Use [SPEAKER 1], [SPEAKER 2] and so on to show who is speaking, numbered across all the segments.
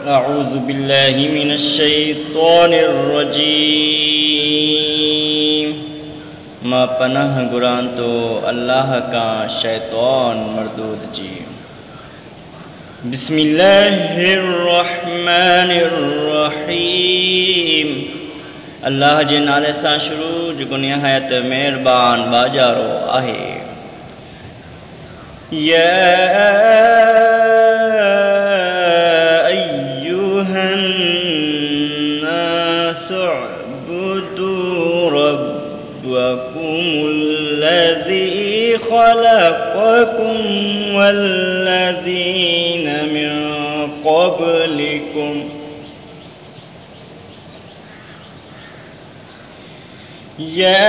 [SPEAKER 1] अऊज़ु बिल्लाहि मिनश शैतानिर रजीम। मां पनाह घुरां तो अल्लाह का शैतान मरदूद जी। बिस्मिल्लाहिर रहमानिर रहीम। अल्लाह जे नाले सां शुरू जेको निहायत मेहरबान बाजारो आहे। या वकुमुल्लज़ी खलक़कुम वल्लज़ीन मिन क़ब्लिकुम या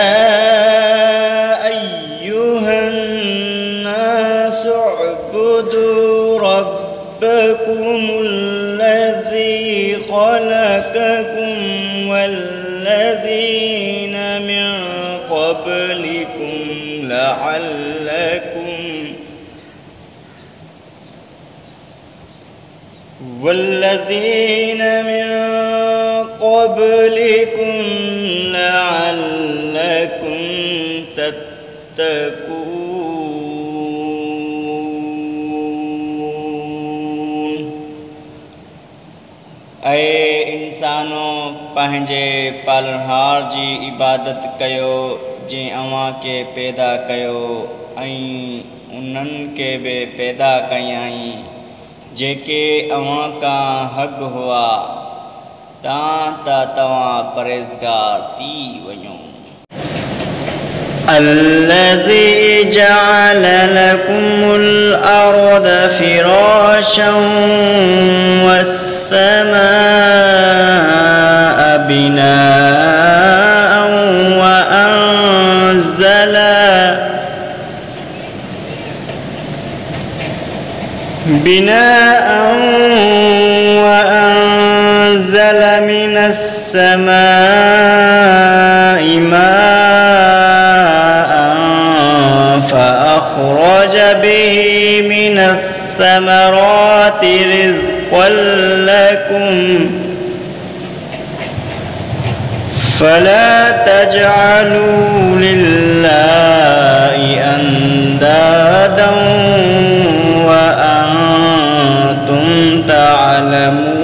[SPEAKER 1] अय्युहन्नासु उअ्बुदू रब्बकुमुल्लज़ी खलक़कुम वल्लज़ीन मिन क़ब्लिकुम लअल्लकुम तत्तकून। ऐ इंसानो पंहिंजे पालनहार जी इबादत कयो जे अवां के पैदा कयो ऐं उन्हनि के भी पैदा कयाई जेके अवां का हक़ हुआ तवां परहेज़गार थी वञो। الذي جعل لكم الأرض فراشا والسماء بناء وأنزل من السماء ماء فأخرج به من الثمرات رزقا لكم فلا تجعلوا لله أندادا وأنتم تعلمون।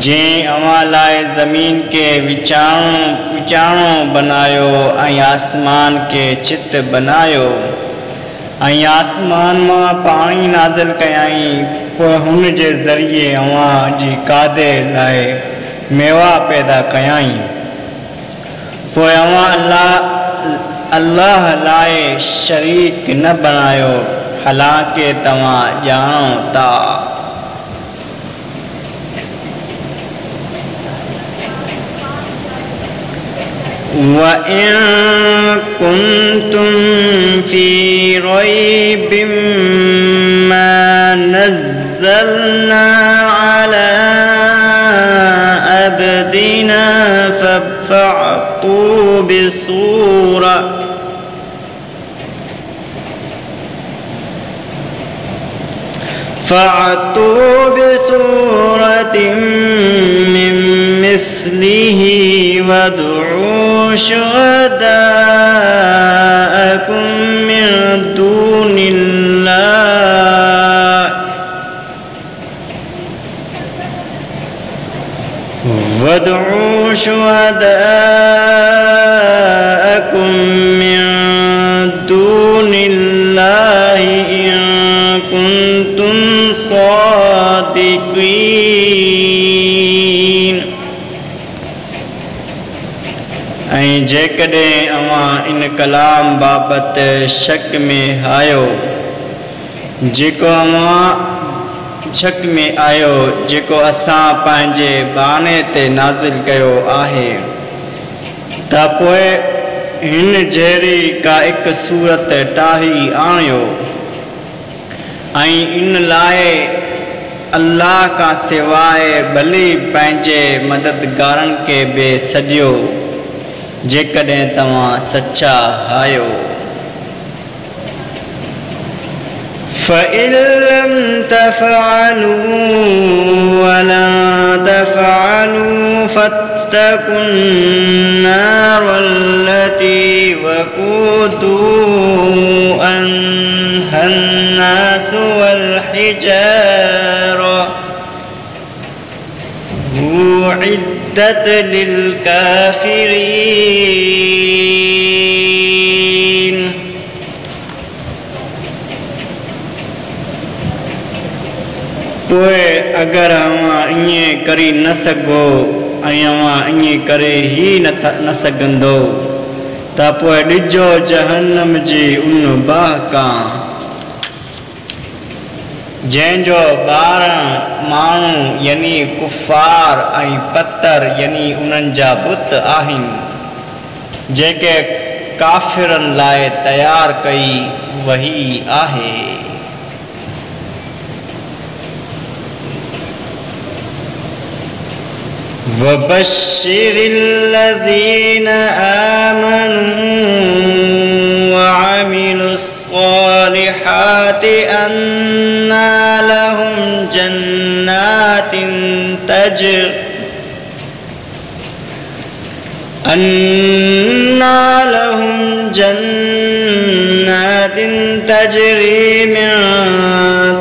[SPEAKER 1] जे अवां लाए ज़मीन के विचाणो बनायो ऐं आसमान के चित बनायो ऐं आसमान मां पानी नाज़िल कयाई पोइ हुन जे ज़रिए अवां जी कादे लाए मेवा पैदा कयाई। पोइ अवां अल्लाह लाए शरीक न बनायो हालांकि तवां ॼाणो था। وَإِن كُنتُمْ فِي رَيْبٍ مَّا نَزَّلْنَا عَلَى عَبْدِنَا فَأْتُوا بسورة من مثله وادعوا شهداءكم من دون الله إن كنتم صادقين। ऐं जेकॾहिं अवां इन कलाम बाबति शक में आयो जेको असां पंहिंजे बाने ते नाज़िल कयो आहे त पोइ हिन जहिड़ी का हिकु सूरत टाही आणियो ऐं इन लाइ अल्लाह का सिवाए भली पंहिंजे मददगारनि के बि सॼियो जेकॾहिं तव्हां सच्चा आहियो। فإن لم تفعلوا ولن تفعلوا فاتقوا النار التي وقودها الناس والحجارة أعدت للكافرين. पोइ अगर अवां ईअं करे न सघो ऐं अवां ईअं करे ई न सघंदो त पोइ ॾिजो जहन्नम जी उन बाह खां जंहिंजो 12 माण्हू यानी कुफ़ार ऐं पत्थर यानी उन्हनि जा बुत आहिनि जेके काफ़िरनि लाइ तयारु कई वही आहे। وبشر الذين آمنوا وعملوا الصالحات أن لهم جنات تجري من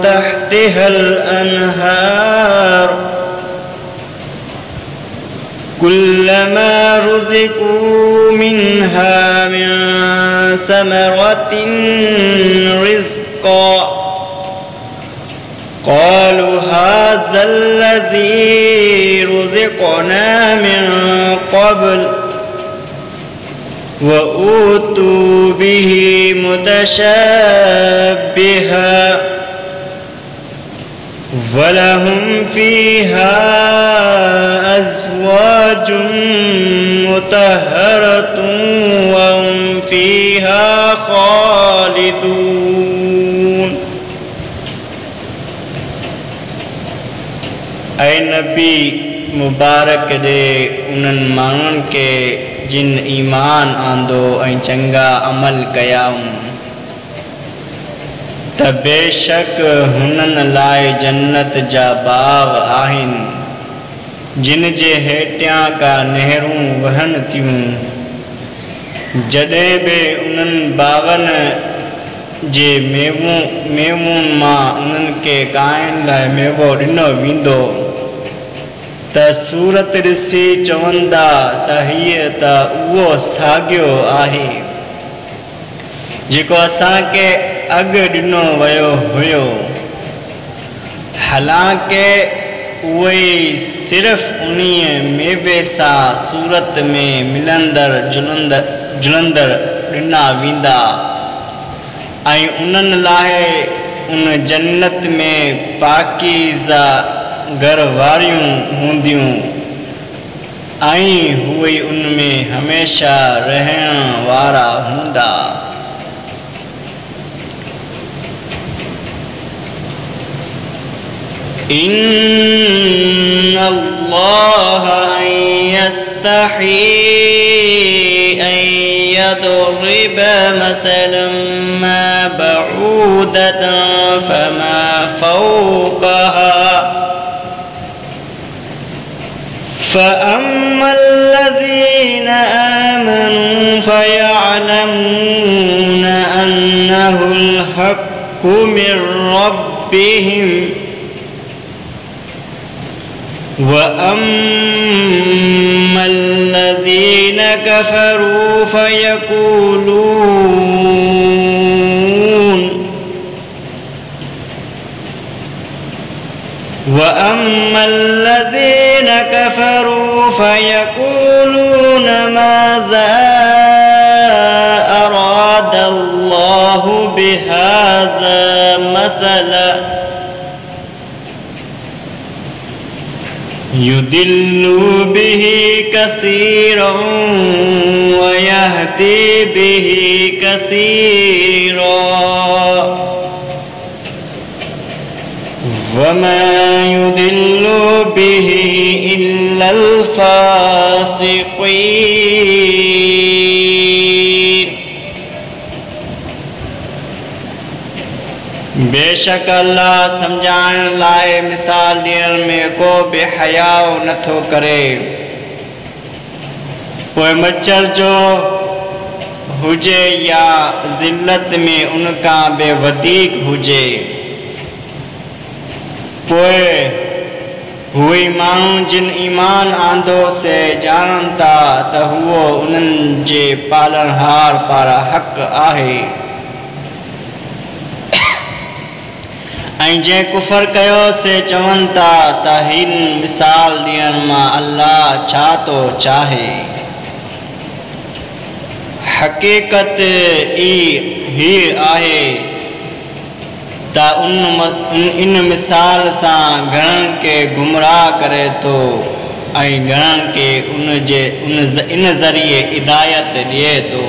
[SPEAKER 1] تحتها الأنهار كلما رزقوا منها من ثمرة رزقا قالوا هذا الذي رزقنا من قبل وأوتوا به متشابها ولهم فيها أزواج مطهرة وهم فيها خالدون. ऐ नबी मुबारक ॾे उन्हनि माण्हुनि खे जिन ईमान आंदो ऐं चङा अमल कयाऊं त बेशक हुननि लाइ जन्नत जा बाग आहिनि जिन जे हेठियां का नहरूं वहनि थियूं। जॾहिं बि उन्हनि बागनि जे मेवुनि मां उन्हनि खे खाइण लाइ मेवो ॾिनो वेंदो त सूरत ॾिसी चवंदा त हीअ त उहो साॻियो आहे जेको असांखे अॻु ॾिनो वियो हुयो। हालांकि उहे सिर्फ़ु उन्हीअ मेवे सां सूरत में मिलंदड़ जुलंदड़ ॾिना वेंदा ऐं उन्हनि लाइ उन जन्नत में पाकीज़ा घर वारियूं हूंदियूं ऐं उहे उन में हमेशा रहण वारा हूंदा। إن الله يستحي أن يضرب مثلا ما بعودة فما فوقها فأما الذين آمنوا فيعلمون أنه الحق من ربهم وأما الذين كفروا فيقولون ماذا أراد الله بهذا مثلا يضل به كثيرا ويهدي به كثيرا وما يضل به إلا الفاسقين. बेशक अल्लाह समझाइण लाइ मिसाल ॾियण में को बि हयाउ नथो करे। पोइ मच्छर जो हुजे या ज़िल्लत में उनखां बि वधीक हुजे, पोइ हुई माण्हू जिन ईमान आंदो से ॼाणनि था त हुओ उन्हनि जे पालनहार पारां हक़ आहे, ऐं जंहिं कुफर कयो से चवनि था त हिन मिसाल ॾियण मां अल्लाह छा थो चाहे। हक़ीक़त ही आहे त इन मिसाल सां घणनि खे गुमराह करे थो ऐं घणनि खे इन ज़रिए हिदायत ॾिए थो।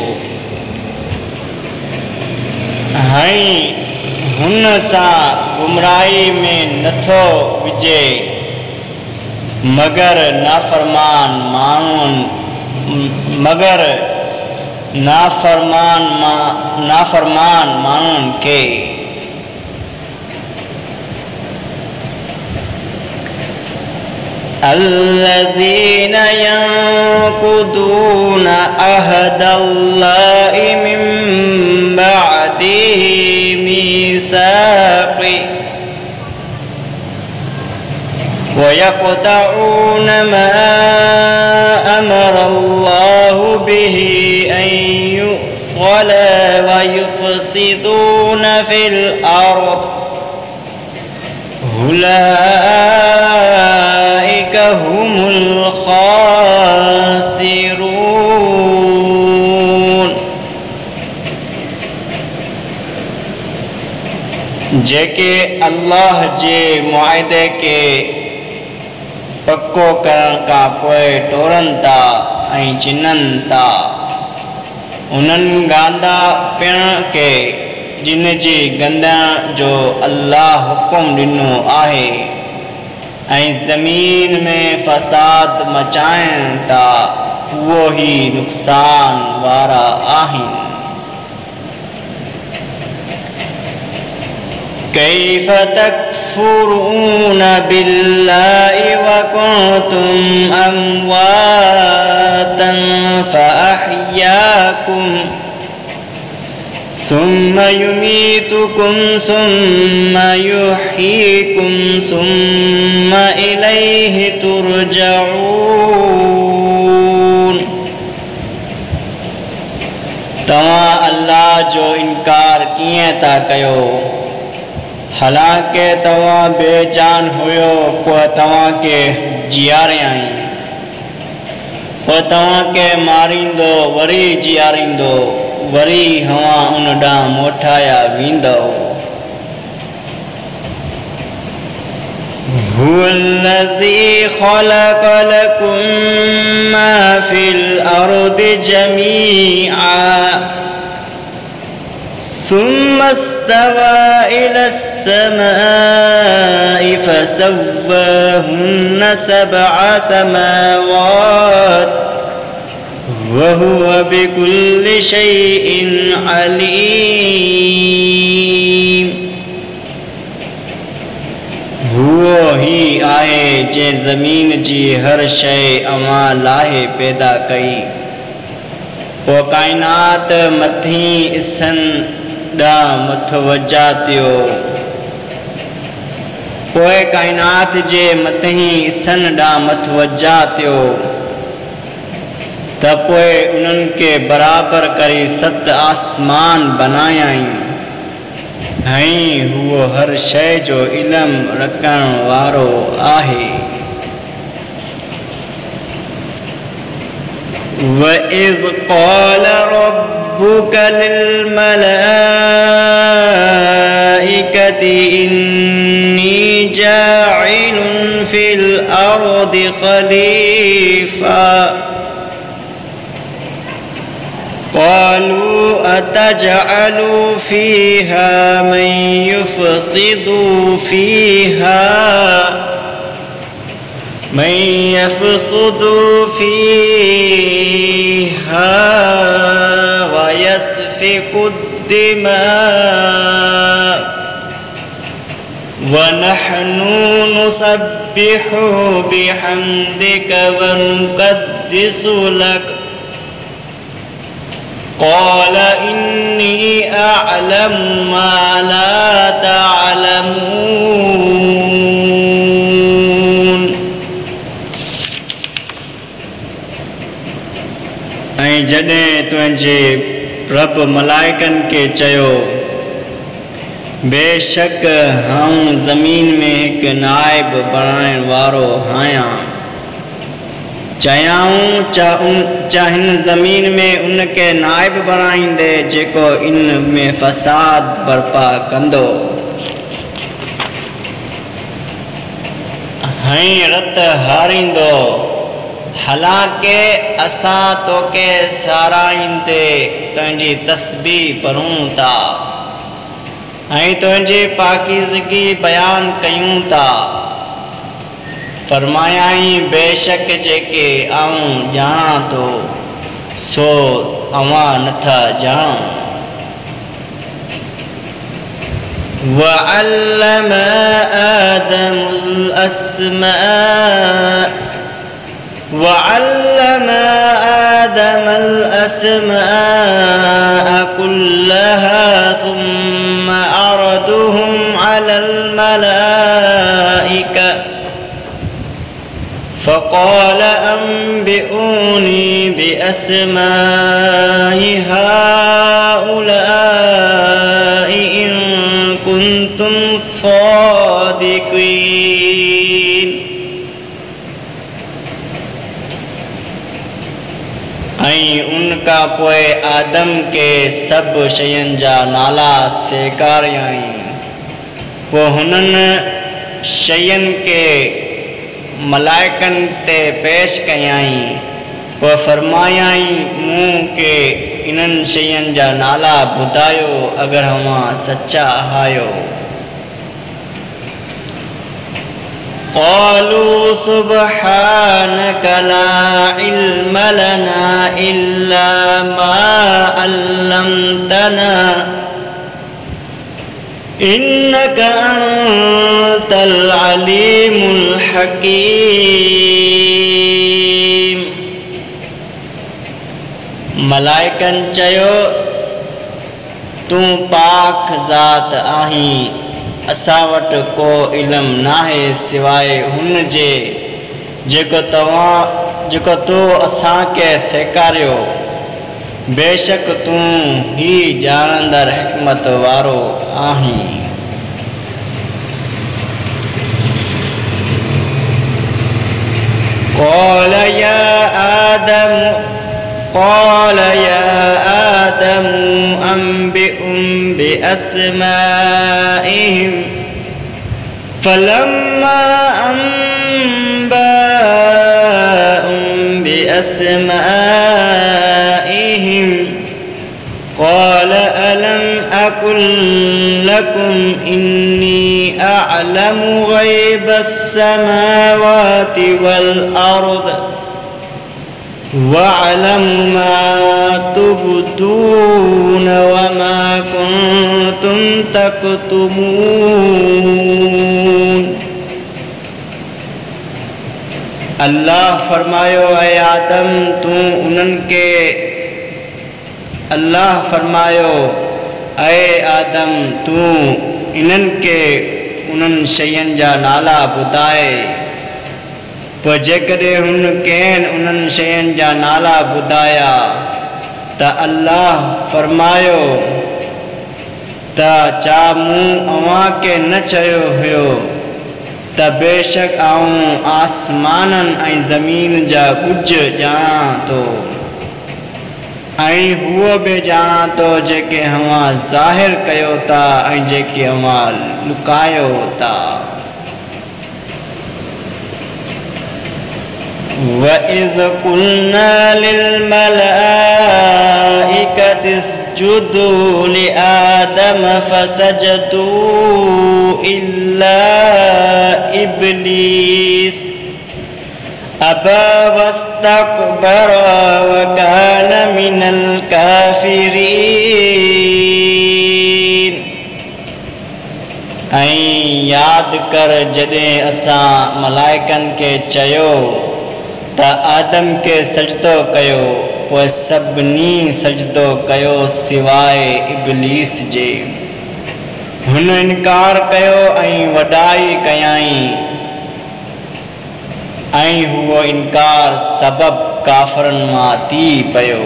[SPEAKER 1] हुन सां गुमराही में नथो विझे मगर नाफ़रमान माण्हुनि खे। الذين ينقضون عهد الله من بعد ميثاقه ويقطعون ما أمر الله به أن يوصل ويفسدون في الأرض أولئك هم الخاسرون। जेके अल्लाह जे मुआदे के पक्को करण खां पोइ टोरनि था ऐं चिन्हनि था, उन्हनि गांदा पिण के जिन जी गंदण जो अल्लाह हुकुम ॾिनो आहे ऐं ज़मीन में फ़साद मचाइनि था, उहो ही नुक़सान वारा आहिनि। कैफ़ तकफ़ुरून बिल्लाहि वकुन्तुम अम्वातन फ़अहयाकुम सुम्म युमीतुकुम सुम्म युह्यीकुम सुम्म इलैहि तुरजऊन। तव्हां अल्लाह जो इनकार कीअं था कयो, हालांकि तव्हां बेजान हुयो, पोइ तव्हांखे जियारियाईं, पोइ तव्हांखे मारींदो वरी जियारींदो, वरी हवा उन ॾांहुं मोटाया वेंदव। हुवल्लज़ी ख़लक़ लकुम मा फ़िल अर्दि जमीअन सुम्म इस्तवा इलस समाइ फ़सव्वाहुन्न सबअ समावात वहुव बिकुल्लि शैइन अलीम। हुओ ही आहे जे ज़मीन जी हर शइ अवां लाहे पैदा कई, पोइ काइनात मथीं इसन ॾांहुं मतवजा थियो, पोइ काइनात जे मथीं इसन ॾांहुं मतवजा थियो त पोइ उन्हनि खे बराबरि करे 7 आसमान बनायाईं, ऐं हुओ हर शइ जो इल्मु रखण वारो आहे। وَإِذْ قَالَ رَبُّكَ لِلْمَلَائِكَةِ إِنِّي جَاعِلٌ فِي الْأَرْضِ خَلِيفَةً قالوا أتجعل فيها من يفسد فيها ويسفك الدماء वनहनु नुसब्बिहु बिहम्दिक वनुक़द्दिसु लक क़ाल इन्नी अअलमु मा ला तअलमून। ऐं जॾहिं तुंहिंजे प्रभु मलाइकन के चयो बेशक आऊं ज़मीन में एक नाइब बणाइण वारो आहियां, चयाऊं चा हिन ज़मीन में उनके नाइब बणाईंदे जेको इन में फ़साद बर्पा कंदो, रत हारींदो। हालांकि असां तोखे साराईंदे तुंहिंजी तस्बीह पढ़ूं था ऐं तुंहिंजी पाकीज़गी बयान कयूं था। फरमायाई बेशक जेके आऊं ॼाणां थो सो अवां नथा ॼाणो। वअल्लम आदम الأسماء كلها ثم عرضهم على الملائكة فقال أنبئوني بأسماء هؤلاء إن كنتم صادقين। उनका पोए आदम के सब शयन जा नाला सेकारियाई, पो हुनन शयन के मलाइकन ते पेश कयाई, पो फरमायाई मूं के इनन शयन जा नाला ॿुधायो अगर हवा सच्चा आयो। قالوا سبحانك لا علم لنا إلا ما علمتنا إنك أنت العليم الحكيم। मलाइकन चयो तू पाक ज़ात आहीं, असां वटि को इल्म नाहे सिवाय हुन जे जेको तूं असांखे सेखारियो। बेशक तूं ही ॼाणंदड़ हिकमत वारो आहीं। قال يا آدم أنبئهم بأسمائهم فلما أنبأهم بأسمائهم قال ألم أقل لكم إني أعلم غيب السماوات والأرض وأعلم ما تبدون وما كنتم تكتمون। अल्लाह फरमायो ऐ आदम तूं उन्हनि के अल्लाह फरमायो ऐ आदम तूं इन्हनि के उन्हनि शयुनि जा नाला ॿुधाए। पोइ जेकॾहिं हुन कंहिं उन्हनि शयुनि जा नाला ॿुधाया त अल्लाह फरमायो त छा मूं अव्हां खे न चयो हुयो त बेशक आऊं आसमाननि ऐं ज़मीन जा कुझ ॼाणां थो ऐं हूअ बि ॼाणां थो जेके अव्हां ज़ाहिर कयो था ऐं जेके अव्हां लुकायो था। وَإِذْ قُلْنَا لِلْمَلَائِكَةِ اسْجُدُوا لِآدَمَ فَسَجَدُوا إِلَّا إِبْلِيسَ أَبَى وَاسْتَكْبَرَ وَكَانَ مِنَ الْكَافِرِينَ। ऐं यादि कर जॾहिं असां मलाइकनि खे चयो त आदम खे सजदो कयो, पोइ सभिनी सजदो कयो सिवाइ इब्लीस जे। हुन इनकार कयो ऐं वॾाई कयाई, ऐं हुओ इनकार सबबु काफ़रनि मां थी पियो।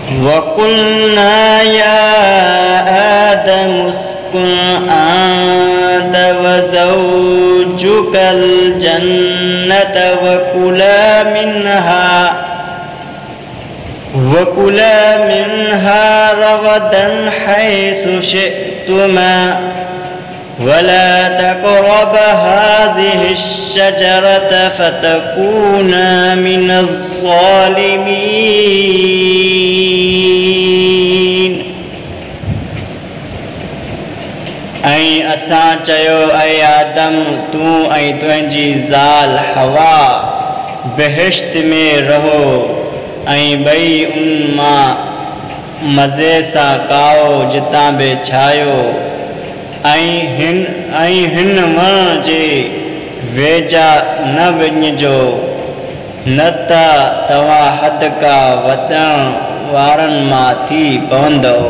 [SPEAKER 1] वक़ुल्ना या आदम उस्कुन अंत वज़ौजुकल जन्नत वकुला मिन्हा रगदन हैसु शिअ्तुमा वला तक़रबा हाज़िहि शजरत फतकूना मिनज़्ज़ालिमीन। ऐं असां चयो, ऐ आदम, तूं ऐं तुंहिंजी ज़ाल हवा बहिश्त में रहो ऐं ॿई उन मां मज़े सां खाओ जितां बि चाहियो, ऐं हिन वण जे वेझा न वञिजो, न त तव्हां हद खां वधण वारनि मां थी पवंदव।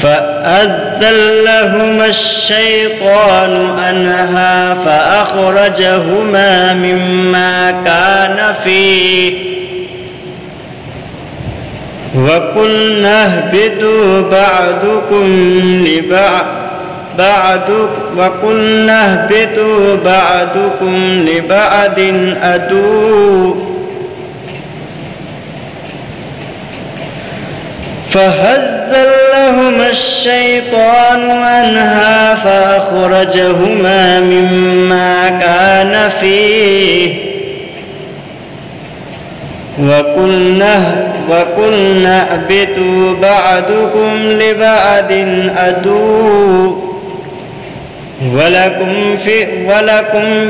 [SPEAKER 1] فأزلهما الشيطان عنها فأخرجهما مما كان فيه وقلنا اهبطوا بعضكم لبعض عدو فأزلهما الشيطان عنها فأخرجهما مما كان فيه وقلنا اهبطوا بعضكم لبعض عدو ولكم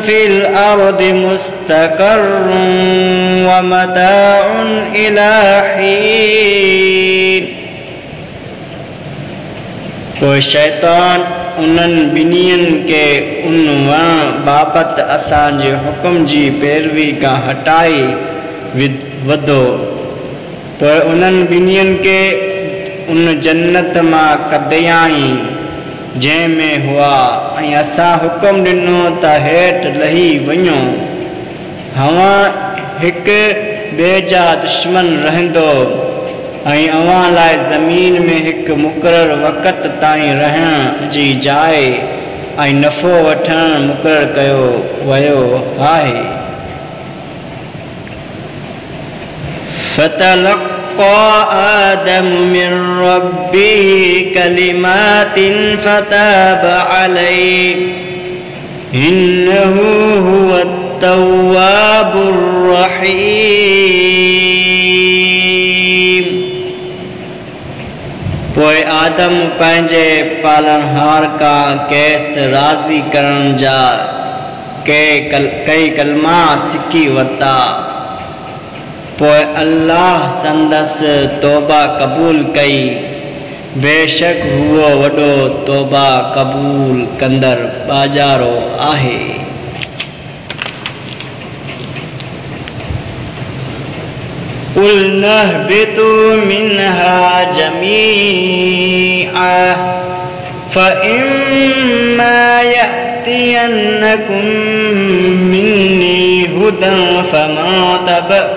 [SPEAKER 1] في الأرض مستقر ومتاع إلى حين। पोइ शैतान उन्हनि ॿिन्हिनि खे उन वण बाबति असांजे हुकुम जी पैरवी खां हटाए वधो। पोइ उन्हनि ॿिन्हिनि खे उन जन्नत मां कढियाई जंहिंमें हुआ, ऐं असां हुकुम ॾिनो त हेठि लही वञो। हवा हिकु ॿिए जा दुश्मन रहंदो ऐं अव्हां लाइ ज़मीन में हिकु मुक़ररु वक़्त ताईं रहण जी जाइ ऐं नफ़ो वठणु मुक़ररु कयो वियो आहे। فتلقى آدم من ربه كلمات فتاب عليه إنه هو التواب الرحيم। पोइ आदम पंहिंजे पालनहार खां कैस राज़ी करण जा कई कलमा सिखी वरिता। पोइ अल्लाह संदसि तौबा क़बूल कई, बेशक हुओ वॾो तौबा क़बूल कंदड़ ॿाजारो आहे। قُلْنَا اهْبِطُوا مِنْهَا جَمِيعًا فَإِمَّا يَأْتِيَنَّكُم مِّنِّي هُدًى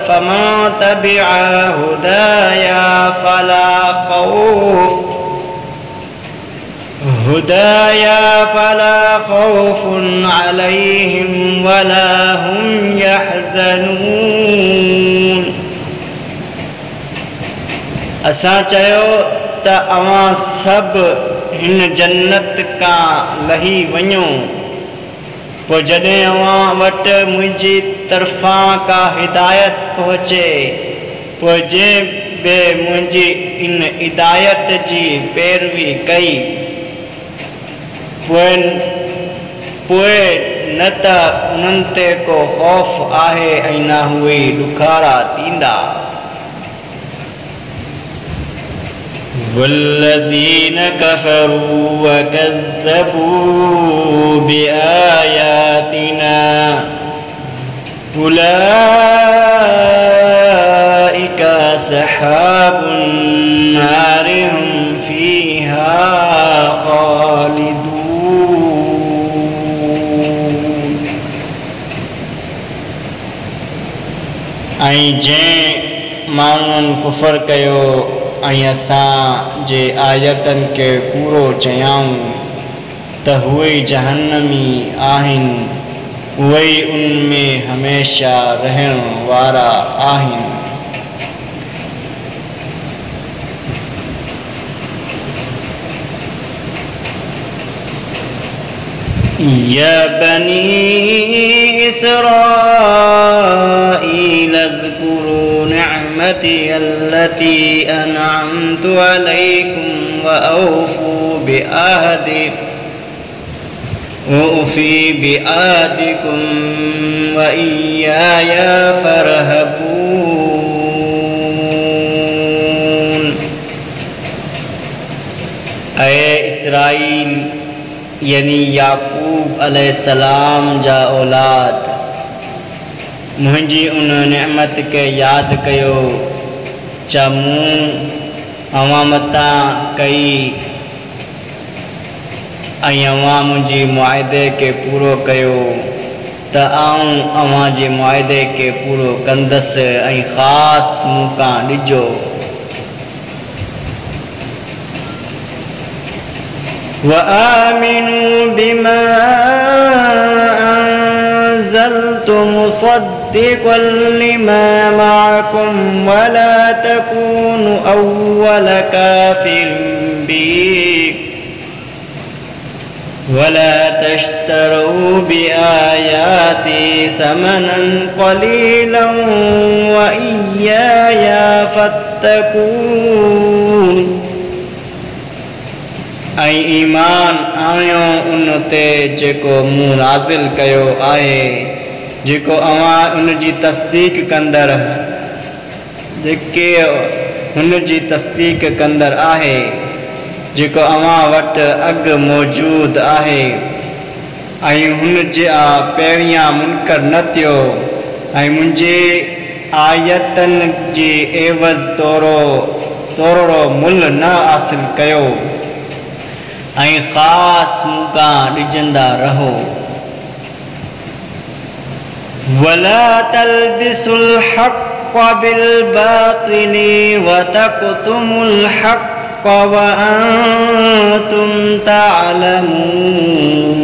[SPEAKER 1] فَمَن تَبِعَ هُدَايَا فَلَا خَوْفٌ عَلَيْهِمْ وَلَا هُمْ يَحْزَنُونَ। असां चयो त अव्हां सभु हिन जन्नत खां लही वञो। पोइ जॾहिं अव्हां वटि मुंहिंजी तरफ़ां का हिदायत पहुचे, पोइ जंहिं बि मुंहिंजी इन हिदायत जी पैरवी कई, पोइ न त उन्हनि ते को ख़ौफ़ आहे ऐं न उहे ॾुखाड़ा थींदा। والذين كفروا وكذبوا بآياتنا أولئك أصحاب النار هم فيها خالدون ऐं जंहिं माण्हुनि कुफ़र कयो ऐं असां जे आयतनि खे पूरो चयाऊं त उहे जहन्नमी आहिनि उहे ई उन में हमेशा रहण वारा आहिनि या बनी इस्राईल अज़्कुरू निअमती अल्लती अनअमतु अलैकुम वअऊफू बिअहदिकुम वइय्याय फरहबून। ऐ इसराईल यानी याकूब अलैहिस्सलाम जा औलाद मुंहिंजी उन नेमत के याद कयो चा मूं अवां मतां कई ऐं अवां मुंहिंजे मुआदे के पूरो कयो त आऊं अवां जे मुआदे के पूरो कंदसि ऐं ख़ासि मूंखां ॾिजो وآمنوا بما أنزلت مصدقا لما معكم ولا تكونوا أول كافر به ولا تشتروا بآياتي ثمنا قليلا وإياي فاتقون ऐं ईमान आणियो उन ते जेको मूं नाज़िल कयो आहे जेको अवां उन जी तस्दीक कंदड़ जेके हुन जी तस्दीक कंदड़ आहे जेको अवां वटि अॻु मौजूदु आहे ऐं हुन जा पहिरियां मुनकर न थियो ऐं मुंहिंजे आयतनि जे एवज़ तोरो मुल न हासिल कयो ऐं ख़ासि मूंखां ॾिजंदा रहो वला तलबिसुल हक़्क़ बिल बातिली वतक़्तुमुल हक़्क़ वअंतुम तअलमून।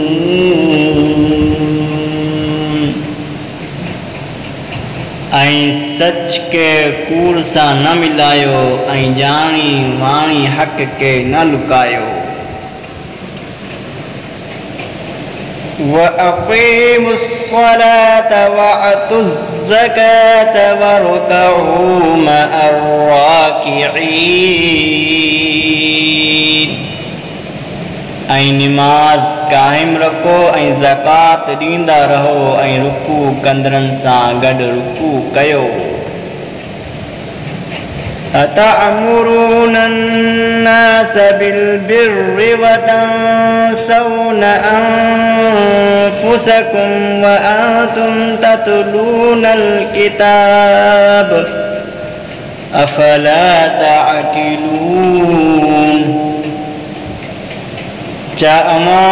[SPEAKER 1] ऐं सच के कूड़ सां न मिलायो ऐं ॼाणी वाणी हक़ के न लुकायो وأقيموا الصلاة وآتوا الزكاة واركعوا مع الراكعين ऐं निमाज़ क़ाइम रखो ऐं ज़कात ॾींदा रहो ऐं रुकू कंदड़नि सां गॾु रुकू कयो أتأمرون الناس بالبر وتنسون أنفسكم وأنتم تتلون الكتاب أفلا تعقلون। चा अमा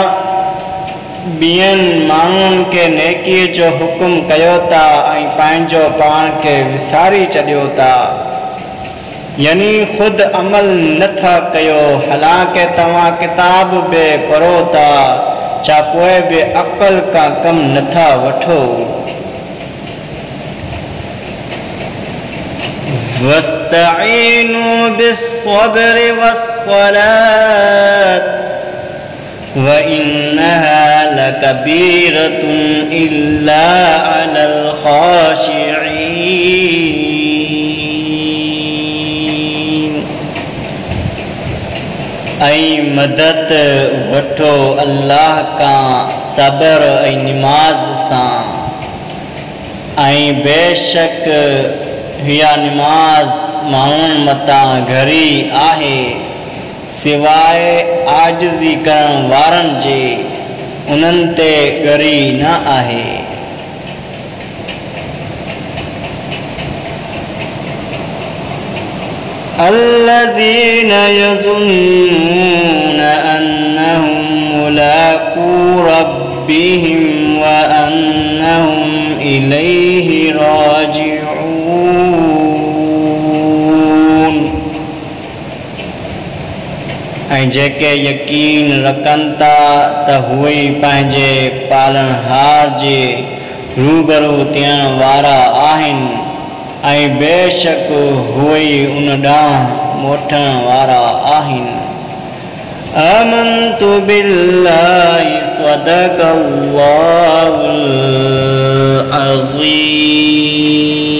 [SPEAKER 1] ॿियनि माण्हुनि खे नेकीअ जो हुकुम कयो था ऐं पंहिंजो पाण खे विसारी छॾियो था यानी ख़ुद अमल नथा कयो हालांकि तव्हां किताब बि पढ़ो था छा पोइ बि अक़ल का कम नथा वठो वस्तईनु बिस्सब्रि वस्सलात व इन्नहा लकबीरतुन इल्ला अलल खाशिईन। ऐं मदद वठो अल्लाह का सब्र ऐं निमाज़ सां ऐं बेशक हिया निमाज़ माण्हुनि मथां घरी आहे सिवाय आजिज़ी करण वारन जे उन्हनि ते ॻरी न आहे। الذين يظنون أنهم ملاقو ربهم وأنهم إليه راجعون ऐं जेके यकीन रखनि था त उहे पंहिंजे पालनहार जे रूबरू थियण वारा आहिनि ऐं बेशक उहे उन ॾांहुं मोटण वारा आहिनि। आमनतु बिल्लाहि सदक़ल्लाहुल अज़ीम।